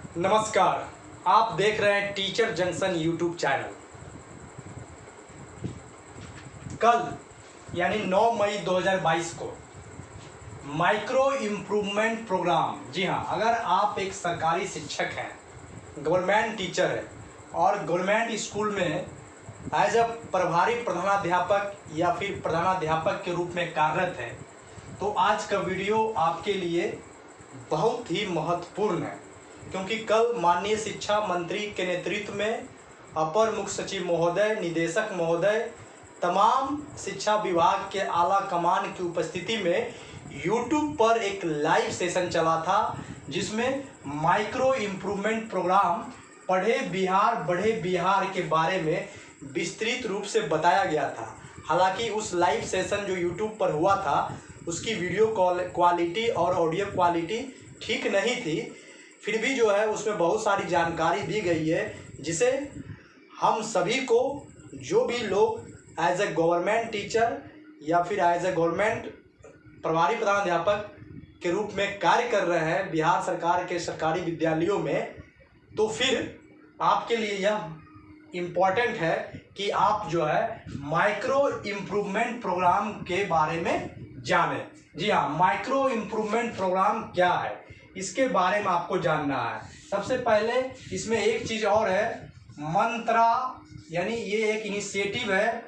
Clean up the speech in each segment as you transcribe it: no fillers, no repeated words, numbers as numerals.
नमस्कार, आप देख रहे हैं टीचर जंक्शन यूट्यूब चैनल। कल यानी 9 मई 2022 को माइक्रो इम्प्रूवमेंट प्रोग्राम, जी हाँ, अगर आप एक सरकारी शिक्षक हैं, गवर्नमेंट टीचर है और गवर्नमेंट स्कूल में एज अ प्रभारी प्रधानाध्यापक या फिर प्रधानाध्यापक के रूप में कार्यरत है, तो आज का वीडियो आपके लिए बहुत ही महत्वपूर्ण है। क्योंकि कल माननीय शिक्षा मंत्री के नेतृत्व में अपर मुख्य सचिव महोदय, निदेशक महोदय, तमाम शिक्षा विभाग के आला कमान की उपस्थिति में YouTube पर एक लाइव सेशन चला था, जिसमें माइक्रो इम्प्रूवमेंट प्रोग्राम पढ़े बिहार बढ़े बिहार के बारे में विस्तृत रूप से बताया गया था। हालांकि उस लाइव सेशन जो YouTube पर हुआ था, उसकी वीडियो क्वालिटी और ऑडियो क्वालिटी ठीक नहीं थी, फिर भी जो है उसमें बहुत सारी जानकारी दी गई है, जिसे हम सभी को, जो भी लोग एज ए गवर्नमेंट टीचर या फिर एज ए गवर्नमेंट प्रभारी प्रधानाध्यापक के रूप में कार्य कर रहे हैं बिहार सरकार के सरकारी विद्यालयों में, तो फिर आपके लिए यह इम्पॉर्टेंट है कि आप जो है माइक्रो इम्प्रूवमेंट प्रोग्राम के बारे में जानें। जी हाँ, माइक्रो इम्प्रूवमेंट प्रोग्राम क्या है, इसके बारे में आपको जानना है। सबसे पहले इसमें एक चीज़ और है, मंत्रा, यानी ये एक इनिशिएटिव है,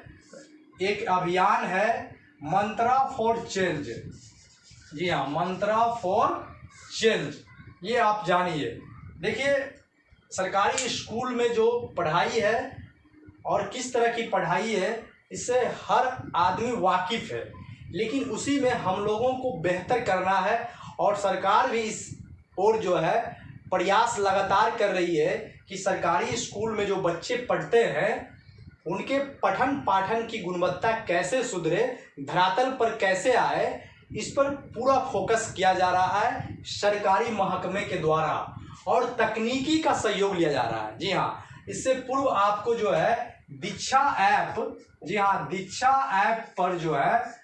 एक अभियान है, मंत्रा फॉर चेंज। जी हाँ, मंत्रा फॉर चेंज, ये आप जानिए। देखिए, सरकारी स्कूल में जो पढ़ाई है और किस तरह की पढ़ाई है, इससे हर आदमी वाकिफ़ है, लेकिन उसी में हम लोगों को बेहतर करना है और सरकार भी इस ओर जो है प्रयास लगातार कर रही है कि सरकारी स्कूल में जो बच्चे पढ़ते हैं उनके पठन पाठन की गुणवत्ता कैसे सुधरे, धरातल पर कैसे आए, इस पर पूरा फोकस किया जा रहा है सरकारी महकमे के द्वारा और तकनीकी का सहयोग लिया जा रहा है। जी हाँ, इससे पूर्व आपको जो है दीक्षा ऐप, जी हाँ, दीक्षा ऐप पर जो है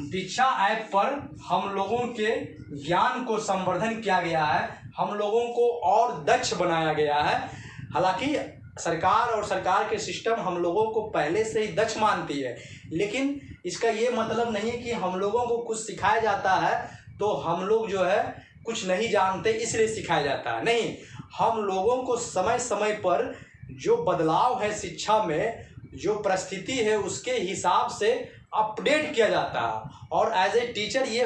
दीक्षा ऐप पर हम लोगों के ज्ञान को संवर्धन किया गया है, हम लोगों को और दक्ष बनाया गया है। हालांकि सरकार और सरकार के सिस्टम हम लोगों को पहले से ही दक्ष मानती है, लेकिन इसका ये मतलब नहीं कि हम लोगों को कुछ सिखाया जाता है तो हम लोग जो है कुछ नहीं जानते इसलिए सिखाया जाता है। नहीं, हम लोगों को समय समय पर जो बदलाव है शिक्षा में, जो परिस्थिति है, उसके हिसाब से अपडेट किया जाता है और एज ए टीचर ये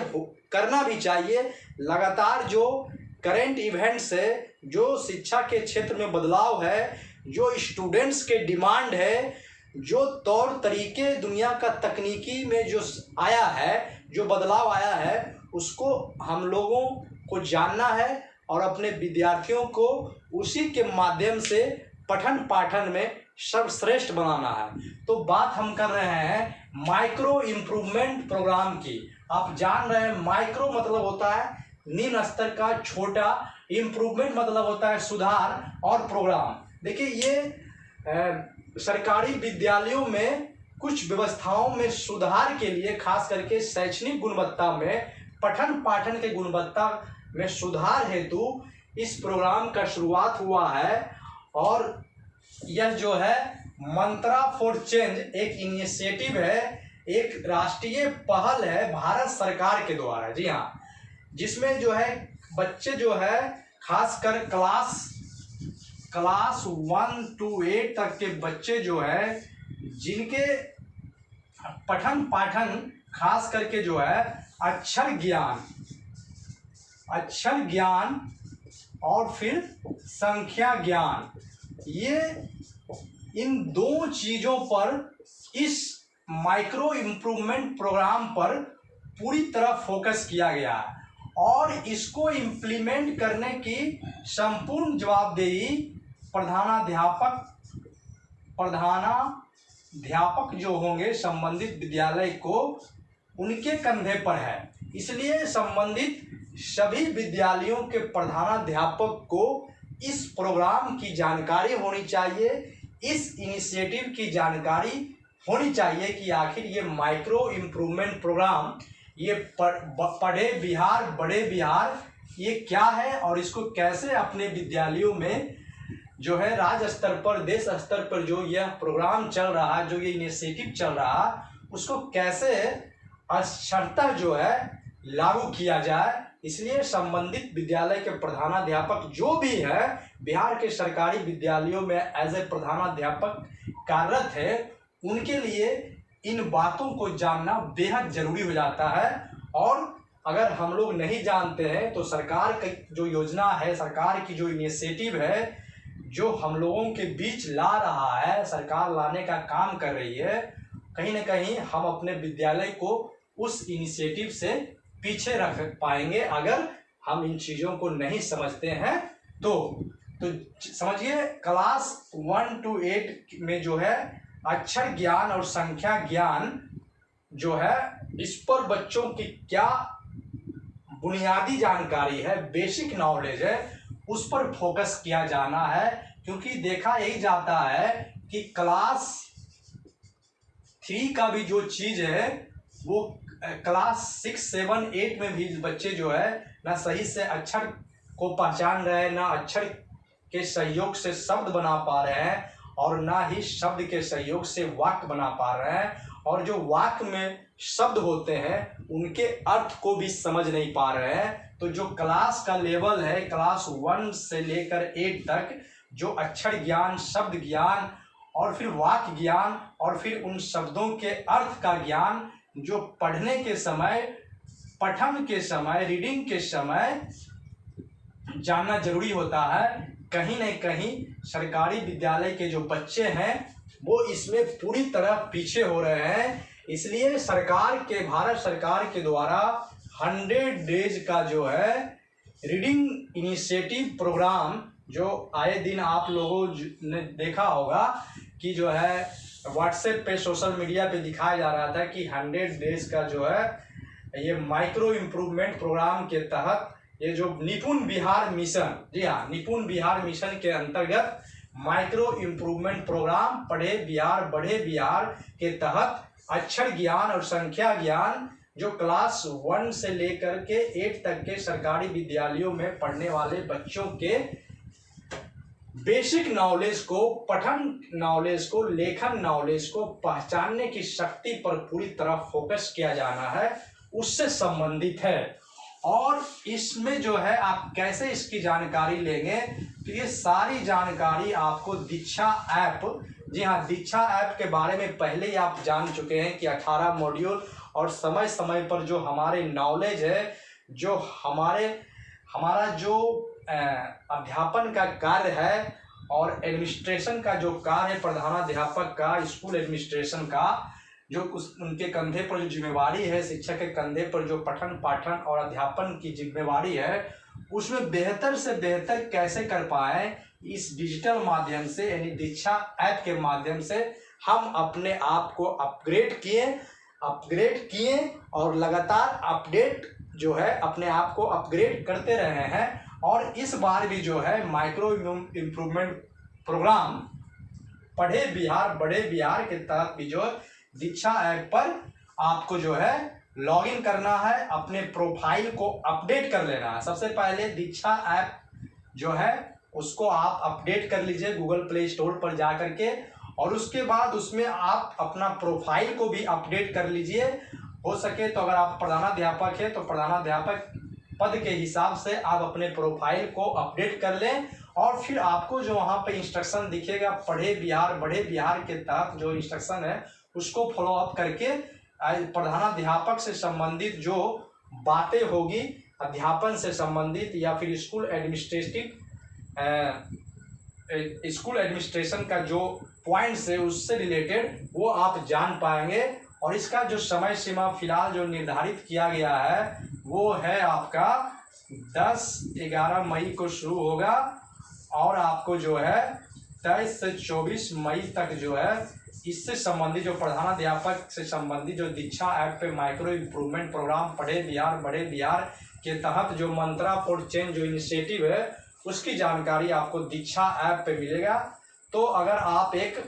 करना भी चाहिए। लगातार जो करेंट इवेंट्स है, जो शिक्षा के क्षेत्र में बदलाव है, जो स्टूडेंट्स के डिमांड है, जो तौर तरीके दुनिया का तकनीकी में जो आया है, जो बदलाव आया है, उसको हम लोगों को जानना है और अपने विद्यार्थियों को उसी के माध्यम से पठन पाठन में सर्वश्रेष्ठ बनाना है। तो बात हम कर रहे हैं माइक्रो इम्प्रूवमेंट प्रोग्राम की। आप जान रहे हैं, माइक्रो मतलब होता है निम्न स्तर का, छोटा, इम्प्रूवमेंट मतलब होता है सुधार, और प्रोग्राम। देखिए, ये सरकारी विद्यालयों में कुछ व्यवस्थाओं में सुधार के लिए, खास करके शैक्षणिक गुणवत्ता में, पठन पाठन के गुणवत्ता में सुधार हेतु इस प्रोग्राम का शुरुआत हुआ है। और यह जो है मंत्रा फॉर चेंज एक इनिशिएटिव है, एक राष्ट्रीय पहल है भारत सरकार के द्वारा। जी हाँ, जिसमें जो है बच्चे जो है खासकर क्लास 1 to 8 तक के बच्चे जो है, जिनके पठन पाठन खास करके जो है अक्षर ज्ञान और फिर संख्या ज्ञान, ये इन दो चीज़ों पर इस माइक्रो इम्प्रूवमेंट प्रोग्राम पर पूरी तरह फोकस किया गया है और इसको इम्प्लीमेंट करने की संपूर्ण जवाबदेही प्रधानाध्यापक जो होंगे संबंधित विद्यालय को, उनके कंधे पर है। इसलिए संबंधित सभी विद्यालयों के प्रधानाध्यापक को इस प्रोग्राम की जानकारी होनी चाहिए, इस इनिशिएटिव की जानकारी होनी चाहिए कि आखिर ये माइक्रो इम्प्रूवमेंट प्रोग्राम, ये पढ़े बिहार बड़े बिहार ये क्या है और इसको कैसे अपने विद्यालयों में जो है राज्य स्तर पर, देश स्तर पर जो यह प्रोग्राम चल रहा है, जो ये इनिशिएटिव चल रहा है, उसको कैसे अक्षरता जो है लागू किया जाए। इसलिए संबंधित विद्यालय के प्रधानाध्यापक जो भी है बिहार के सरकारी विद्यालयों में एज ए प्रधानाध्यापक कार्यरत है, उनके लिए इन बातों को जानना बेहद जरूरी हो जाता है। और अगर हम लोग नहीं जानते हैं तो सरकार की जो योजना है, सरकार की जो इनिशिएटिव है, जो हम लोगों के बीच ला रहा है, सरकार लाने का काम कर रही है, कहीं ना कहीं हम अपने विद्यालय को उस इनिशिएटिव से पीछे रख पाएंगे अगर हम इन चीज़ों को नहीं समझते हैं। तो समझिए, क्लास 1 to 8 में जो है अक्षर ज्ञान और संख्या ज्ञान जो है, इस पर बच्चों की क्या बुनियादी जानकारी है, बेसिक नॉलेज है, उस पर फोकस किया जाना है। क्योंकि देखा यही जाता है कि क्लास 3 का भी जो चीज़ है वो क्लास 6, 7, 8 में भी बच्चे जो है ना सही से अक्षर को पहचान रहे हैं, ना अक्षर के सहयोग से शब्द बना पा रहे हैं, और ना ही शब्द के सहयोग से वाक्य बना पा रहे हैं, और जो वाक्य में शब्द होते हैं उनके अर्थ को भी समझ नहीं पा रहे हैं। तो जो क्लास का लेवल है, क्लास 1 से लेकर 8 तक, जो अक्षर ज्ञान, शब्द ज्ञान और फिर वाक्य ज्ञान और फिर उन शब्दों के अर्थ का ज्ञान, जो पढ़ने के समय, पठन के समय, रीडिंग के समय जानना जरूरी होता है, कहीं न कहीं सरकारी विद्यालय के जो बच्चे हैं वो इसमें पूरी तरह पीछे हो रहे हैं। इसलिए सरकार के, भारत सरकार के द्वारा 100 डेज का जो है रीडिंग इनिशिएटिव प्रोग्राम, जो आए दिन आप लोगों ने देखा होगा कि जो है व्हाट्सएप पे, सोशल मीडिया पे दिखाया जा रहा था कि 100 डेज का जो है ये माइक्रो इम्प्रूवमेंट प्रोग्राम के तहत ये जो निपुण बिहार मिशन, जी हाँ, निपुण बिहार मिशन के अंतर्गत माइक्रो इम्प्रूवमेंट प्रोग्राम पढ़े बिहार बढ़े बिहार के तहत अक्षर ज्ञान और संख्या ज्ञान, जो क्लास 1 से लेकर के 8 तक के सरकारी विद्यालयों में पढ़ने वाले बच्चों के बेसिक नॉलेज को, पठन नॉलेज को, लेखन नॉलेज को पहचानने की शक्ति पर पूरी तरह फोकस किया जाना है, उससे संबंधित है। और इसमें जो है आप कैसे इसकी जानकारी लेंगे, तो ये सारी जानकारी आपको दीक्षा ऐप, जी हाँ, दीक्षा ऐप के बारे में पहले ही आप जान चुके हैं कि 18 मॉड्यूल और समय समय पर जो हमारे नॉलेज है, जो हमारा जो अध्यापन का कार्य है और एडमिनिस्ट्रेशन का जो कार्य है, प्रधानाध्यापक का, स्कूल एडमिनिस्ट्रेशन का, जो उनके कंधे पर जो जिम्मेवारी है, शिक्षक के कंधे पर जो पठन पाठन और अध्यापन की जिम्मेवारी है, उसमें बेहतर से बेहतर कैसे कर पाए, इस डिजिटल माध्यम से यानी दीक्षा ऐप के माध्यम से हम अपने आप को अपग्रेड किए और लगातार अपडेट जो है अपने आप को अपग्रेड करते रहे हैं। और इस बार भी जो है माइक्रो इम्प्रूवमेंट प्रोग्राम पढ़े बिहार बढ़े बिहार के तहत भी जो दीक्षा ऐप पर आपको जो है लॉगिन करना है, अपने प्रोफाइल को अपडेट कर लेना है। सबसे पहले दीक्षा ऐप जो है उसको आप अपडेट कर लीजिए गूगल प्ले स्टोर पर जा करके, और उसके बाद उसमें आप अपना प्रोफाइल को भी अपडेट कर लीजिए। हो सके तो अगर आप प्रधानाध्यापक हैं तो प्रधानाध्यापक पद के हिसाब से आप अपने प्रोफाइल को अपडेट कर लें, और फिर आपको जो वहाँ पे इंस्ट्रक्शन दिखेगा पढ़े बिहार बढ़े बिहार के तहत जो इंस्ट्रक्शन है उसको फॉलो अप करके प्रधानाध्यापक से संबंधित जो बातें होगी, अध्यापन से संबंधित या फिर स्कूल एडमिनिस्ट्रेशन का जो पॉइंट्स है उससे रिलेटेड वो आप जान पाएंगे। और इसका जो समय सीमा फिलहाल जो निर्धारित किया गया है वो है आपका 10-11 मई को शुरू होगा, और आपको जो है 23 से 24 मई तक जो है इससे संबंधित जो प्रधानाध्यापक से संबंधित जो दीक्षा ऐप पे माइक्रो इम्प्रूवमेंट प्रोग्राम पढ़े बिहार बढ़े बिहार के तहत जो मंत्रा फॉर चेंज जो इनिशिएटिव है उसकी जानकारी आपको दीक्षा ऐप पे मिलेगा। तो अगर आप एक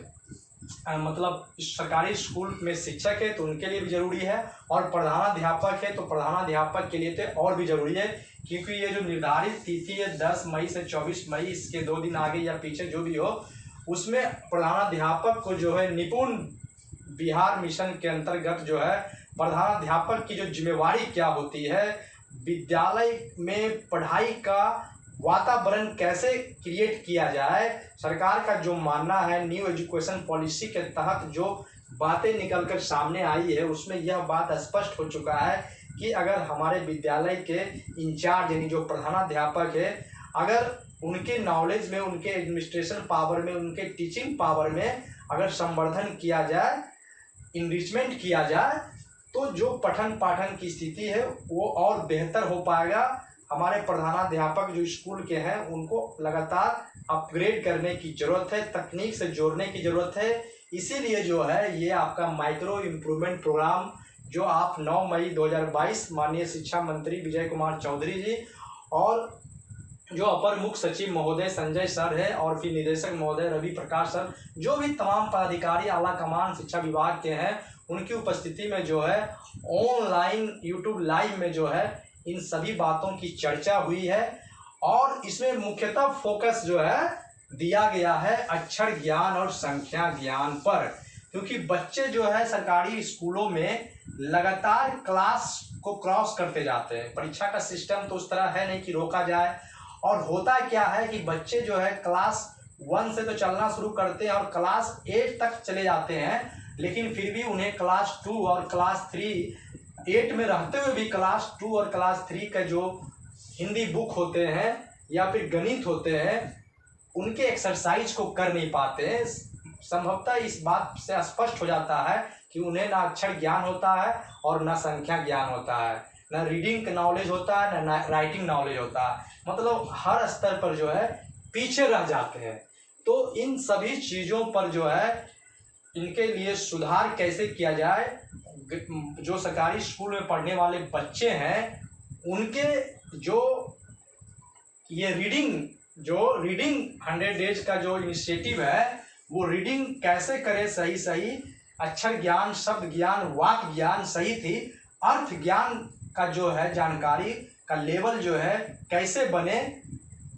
मतलब सरकारी स्कूल में शिक्षक है तो उनके लिए भी ज़रूरी है, और प्रधानाध्यापक है तो प्रधानाध्यापक के लिए तो और भी ज़रूरी है, क्योंकि ये जो निर्धारित तिथि है 10 मई से 24 मई, इसके 2 दिन आगे या पीछे जो भी हो, उसमें प्रधानाध्यापक को जो है निपुण बिहार मिशन के अंतर्गत जो है प्रधानाध्यापक की जो जिम्मेवारी क्या होती है, विद्यालय में पढ़ाई का वातावरण कैसे क्रिएट किया जाए। सरकार का जो मानना है, न्यू एजुकेशन पॉलिसी के तहत जो बातें निकलकर सामने आई है, उसमें यह बात स्पष्ट हो चुका है कि अगर हमारे विद्यालय के इंचार्ज यानी जो प्रधानाध्यापक है, अगर उनके नॉलेज में, उनके एडमिनिस्ट्रेशन पावर में, उनके टीचिंग पावर में अगर संवर्धन किया जाए, इनरिचमेंट किया जाए, तो जो पठन पाठन की स्थिति है वो और बेहतर हो पाएगा। हमारे प्रधानाध्यापक जो स्कूल के हैं उनको लगातार अपग्रेड करने की ज़रूरत है, तकनीक से जोड़ने की ज़रूरत है। इसीलिए जो है ये आपका माइक्रो इम्प्रूवमेंट प्रोग्राम जो आप 9 मई 2022 माननीय शिक्षा मंत्री विजय कुमार चौधरी जी और जो अपर मुख्य सचिव महोदय संजय सर है और फिर निदेशक महोदय रवि प्रकाश सर, जो भी तमाम पदाधिकारी आला कमान शिक्षा विभाग के हैं, उनकी उपस्थिति में जो है ऑनलाइन यूट्यूब लाइव में जो है इन सभी बातों की चर्चा हुई है। और इसमें मुख्यतः फोकस जो है दिया गया है अक्षर ज्ञान और संख्या ज्ञान पर, क्योंकि बच्चे जो है सरकारी स्कूलों में लगातार क्लास को क्रॉस करते जाते हैं। परीक्षा का सिस्टम तो उस तरह है नहीं कि रोका जाए, और होता क्या है कि बच्चे जो है क्लास 1 से तो चलना शुरू करते हैं और क्लास 8 तक चले जाते हैं, लेकिन फिर भी उन्हें क्लास 2 और क्लास 3 8 में रहते हुए भी क्लास 2 और क्लास 3 का जो हिंदी बुक होते हैं या फिर गणित होते हैं, उनके एक्सरसाइज को कर नहीं पाते हैं। संभवतः इस बात से स्पष्ट हो जाता है कि उन्हें ना अक्षर ज्ञान होता है और ना संख्या ज्ञान होता है, ना रीडिंग नॉलेज होता है, ना राइटिंग नॉलेज होता है। मतलब हर स्तर पर जो है पीछे रह जाते हैं। तो इन सभी चीज़ों पर जो है इनके लिए सुधार कैसे किया जाए, जो सरकारी स्कूल में पढ़ने वाले बच्चे हैं उनके जो ये रीडिंग 100 डेज का जो इनिशिएटिव है, वो रीडिंग कैसे करे सही अक्षर ज्ञान, शब्द ज्ञान, वाक्य ज्ञान सही थी, अर्थ ज्ञान का जो है जानकारी का लेवल जो है कैसे बने,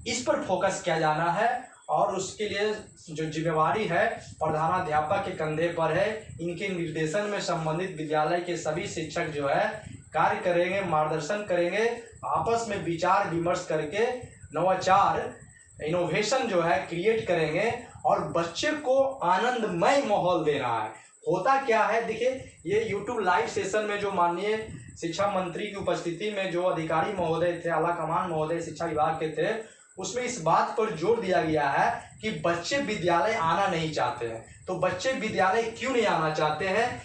इस पर फोकस किया जाना है। और उसके लिए जो जिम्मेवारी है प्रधानाध्यापक के कंधे पर है। इनके निर्देशन में संबंधित विद्यालय के सभी शिक्षक जो है कार्य करेंगे, मार्गदर्शन करेंगे, आपस में विचार विमर्श करके नवाचार इनोवेशन जो है क्रिएट करेंगे और बच्चे को आनंदमय माहौल देना है। होता क्या है, देखिए ये यूट्यूब लाइव सेशन में जो माननीय शिक्षा मंत्री की उपस्थिति में जो अधिकारी महोदय थे, आला कमान महोदय शिक्षा विभाग के थे, उसमें इस बात पर जोर दिया गया है कि बच्चे विद्यालय आना नहीं चाहते हैं। तो बच्चे विद्यालय क्यों नहीं आना चाहते हैं,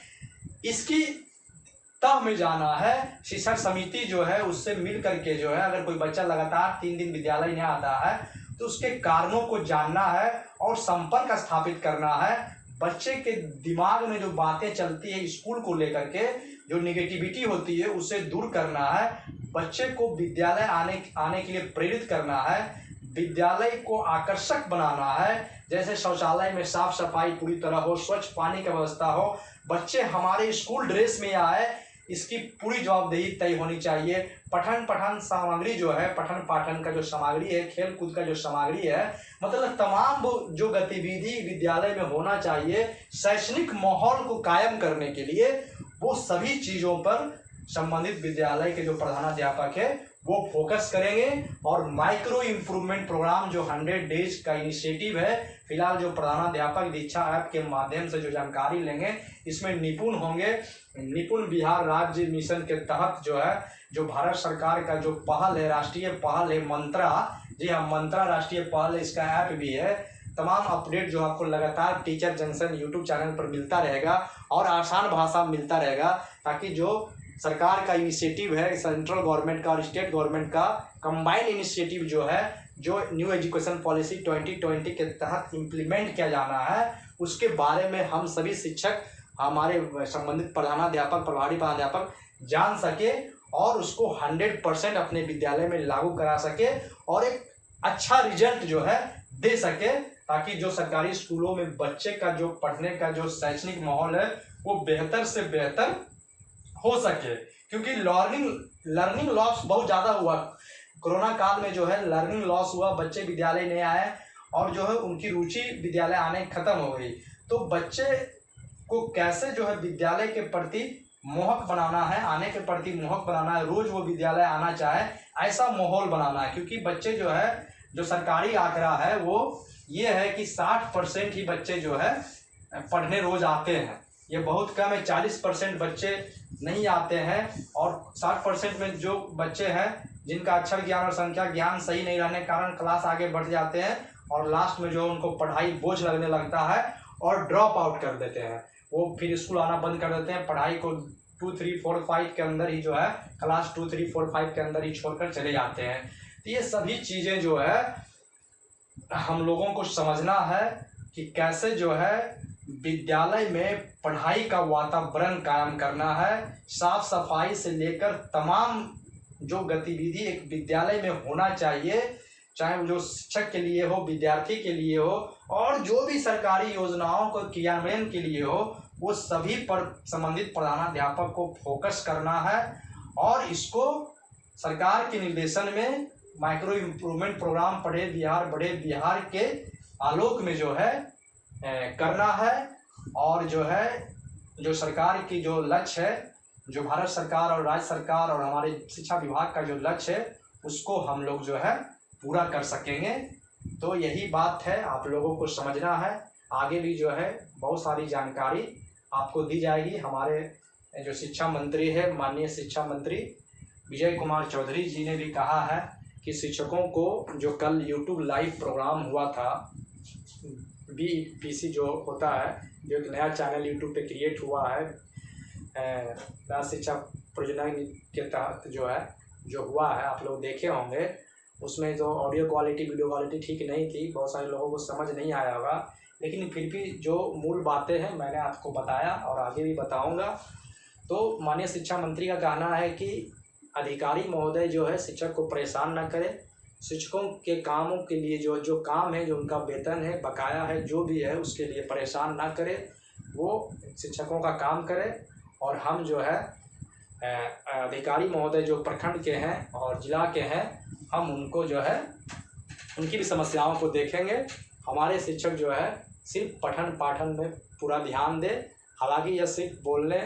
इसकी तह में जाना है। शिक्षक समिति जो है उससे मिल करके जो है अगर कोई बच्चा लगातार 3 दिन विद्यालय नहीं आता है तो उसके कारणों को जानना है और संपर्क स्थापित करना है। बच्चे के दिमाग में जो बातें चलती है स्कूल को लेकर के, जो निगेटिविटी होती है, उसे दूर करना है। बच्चे को विद्यालय आने के लिए प्रेरित करना है, विद्यालय को आकर्षक बनाना है। जैसे शौचालय में साफ सफाई पूरी तरह हो, स्वच्छ पानी की व्यवस्था हो, बच्चे हमारे स्कूल ड्रेस में आए, इसकी पूरी जवाबदेही तय होनी चाहिए। पठन सामग्री जो है, पठन पाठन का जो सामग्री है, खेल कूद का जो सामग्री है, मतलब तमाम जो गतिविधि विद्यालय में होना चाहिए शैक्षणिक माहौल को कायम करने के लिए, वो सभी चीज़ों पर संबंधित विद्यालय के जो प्रधानाध्यापक है वो फोकस करेंगे। और माइक्रो इम्प्रूवमेंट प्रोग्राम जो 100 डेज का इनिशिएटिव है, फिलहाल जो प्रधानाध्यापक दीक्षा ऐप के माध्यम से जो जानकारी लेंगे, इसमें निपुण होंगे। निपुण बिहार राज्य मिशन के तहत जो है, जो भारत सरकार का जो पहल है, राष्ट्रीय पहल है मंत्रा, जी हाँ मंत्रा राष्ट्रीय पहल है, इसका ऐप भी है। तमाम अपडेट जो आपको लगातार टीचर जंक्शन यूट्यूब चैनल पर मिलता रहेगा और आसान भाषा में मिलता रहेगा, ताकि जो सरकार का इनिशिएटिव है, सेंट्रल गवर्नमेंट का और स्टेट गवर्नमेंट का कंबाइंड इनिशिएटिव जो है, जो न्यू एजुकेशन पॉलिसी 2020 के तहत इम्प्लीमेंट किया जाना है, उसके बारे में हम सभी शिक्षक, हमारे संबंधित प्रधानाध्यापक, प्रभारी प्रधानाध्यापक जान सके और उसको 100% अपने विद्यालय में लागू करा सके और एक अच्छा रिजल्ट जो है दे सके, ताकि जो सरकारी स्कूलों में बच्चे का जो पढ़ने का जो शैक्षणिक माहौल है वो बेहतर से बेहतर हो सके। क्योंकि लर्निंग लॉस बहुत ज़्यादा हुआ कोरोना काल में, जो है लर्निंग लॉस हुआ, बच्चे विद्यालय नहीं आए और जो है उनकी रुचि विद्यालय आने खत्म हो गई। तो बच्चे को कैसे जो है विद्यालय के प्रति मोहक बनाना है, आने के प्रति मोहक बनाना है, रोज वो विद्यालय आना चाहे ऐसा माहौल बनाना है। क्योंकि बच्चे जो है, जो सरकारी आंकड़ा है वो ये है कि 60% ही बच्चे जो है पढ़ने रोज आते हैं। ये बहुत कम है, 40% बच्चे नहीं आते हैं। और 60% में जो बच्चे हैं जिनका अक्षर ज्ञान और संख्या ज्ञान सही नहीं रहने के कारण क्लास आगे बढ़ जाते हैं और लास्ट में जो उनको पढ़ाई बोझ लगने लगता है और ड्रॉप आउट कर देते हैं। वो फिर स्कूल आना बंद कर देते हैं, पढ़ाई को 2, 3, 4, 5 के अंदर ही जो है क्लास 2, 3, 4, 5 के अंदर ही छोड़कर चले जाते हैं। तो ये सभी चीज़ें जो है हम लोगों को समझना है कि कैसे जो है विद्यालय में पढ़ाई का वातावरण कायम करना है। साफ सफाई से लेकर तमाम जो गतिविधि एक विद्यालय में होना चाहिए, चाहे वो जो शिक्षक के लिए हो, विद्यार्थी के लिए हो और जो भी सरकारी योजनाओं को क्रियान्वयन के लिए हो, वो सभी पर संबंधित प्रधानाध्यापक को फोकस करना है। और इसको सरकार के निर्देशन में माइक्रो इम्प्रूवमेंट प्रोग्राम पढ़े बिहार बड़े बिहार के आलोक में जो है करना है। और जो है जो सरकार की जो लक्ष्य है, जो भारत सरकार और राज्य सरकार और हमारे शिक्षा विभाग का जो लक्ष्य है, उसको हम लोग जो है पूरा कर सकेंगे। तो यही बात है, आप लोगों को समझना है। आगे भी जो है बहुत सारी जानकारी आपको दी जाएगी। हमारे जो शिक्षा मंत्री है, माननीय शिक्षा मंत्री विजय कुमार चौधरी जी ने भी कहा है कि शिक्षकों को जो कल यूट्यूब लाइव प्रोग्राम हुआ था, BPC जो होता है, जो एक नया चैनल यूट्यूब पे क्रिएट हुआ है राष्ट्रीय शिक्षा परियोजना के तहत जो हुआ है, आप लोग देखे होंगे। उसमें जो ऑडियो क्वालिटी वीडियो क्वालिटी ठीक नहीं थी, बहुत सारे लोगों को समझ नहीं आया होगा, लेकिन फिर भी जो मूल बातें हैं मैंने आपको बताया और आगे भी बताऊंगा। तो माननीय शिक्षा मंत्री का कहना है कि अधिकारी महोदय जो है शिक्षक को परेशान न करें, शिक्षकों के कामों के लिए जो काम है, जो उनका वेतन है, बकाया है, जो भी है उसके लिए परेशान ना करें, वो शिक्षकों का काम करें। और हम जो है अधिकारी महोदय जो प्रखंड के हैं और जिला के हैं, हम उनको जो है उनकी भी समस्याओं को देखेंगे। हमारे शिक्षक जो है सिर्फ पठन पाठन में पूरा ध्यान दें। हालांकि यह सिर्फ बोलने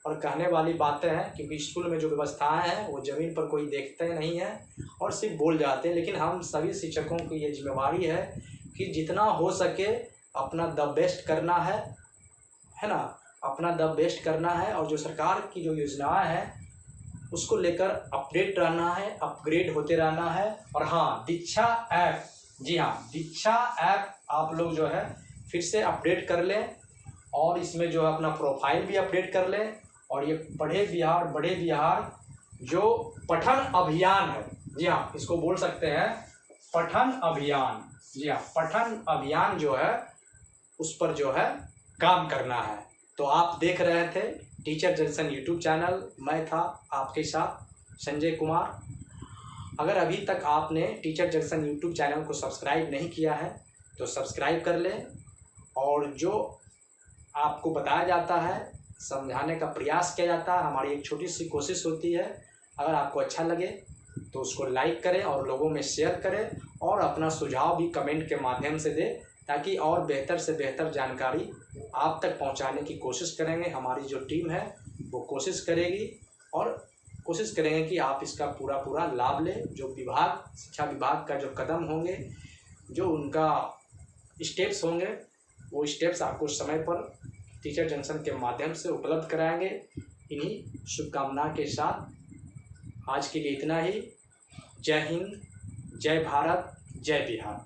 और कहने वाली बातें हैं, क्योंकि स्कूल में जो व्यवस्थाएं हैं वो ज़मीन पर कोई देखते नहीं है और सिर्फ बोल जाते हैं। लेकिन हम सभी शिक्षकों की ये जिम्मेवारी है कि जितना हो सके अपना द बेस्ट करना है ना, अपना द बेस्ट करना है। और जो सरकार की जो योजनाएं हैं उसको लेकर अपडेट रहना है, अपग्रेड होते रहना है। और हाँ, दीक्षा ऐप, जी हाँ, दीक्षा ऐप आप लोग जो है फिर से अपडेट कर लें और इसमें जो है अपना प्रोफाइल भी अपडेट कर लें। और ये पढ़े बिहार बड़े बिहार जो पठन अभियान है, जी हाँ, इसको बोल सकते हैं पठन अभियान। जी हाँ, पठन अभियान जो है उस पर जो है काम करना है। तो आप देख रहे थे टीचर जंक्शन यूट्यूब चैनल, मैं था आपके साथ संजय कुमार। अगर अभी तक आपने टीचर जंक्शन यूट्यूब चैनल को सब्सक्राइब नहीं किया है तो सब्सक्राइब कर लें। और जो आपको बताया जाता है, समझाने का प्रयास किया जाता है, हमारी एक छोटी सी कोशिश होती है। अगर आपको अच्छा लगे तो उसको लाइक करें और लोगों में शेयर करें और अपना सुझाव भी कमेंट के माध्यम से दें, ताकि और बेहतर से बेहतर जानकारी आप तक पहुंचाने की कोशिश करेंगे। हमारी जो टीम है वो कोशिश करेगी और कोशिश करेंगे कि आप इसका पूरा लाभ लें। जो विभाग, शिक्षा विभाग का जो कदम होंगे, जो उनका स्टेप्स होंगे, वो स्टेप्स आपको समय पर टीचर जंक्शन के माध्यम से उपलब्ध कराएंगे। इन्हीं शुभकामना के साथ आज के लिए इतना ही। जय हिंद, जय भारत, जय बिहार।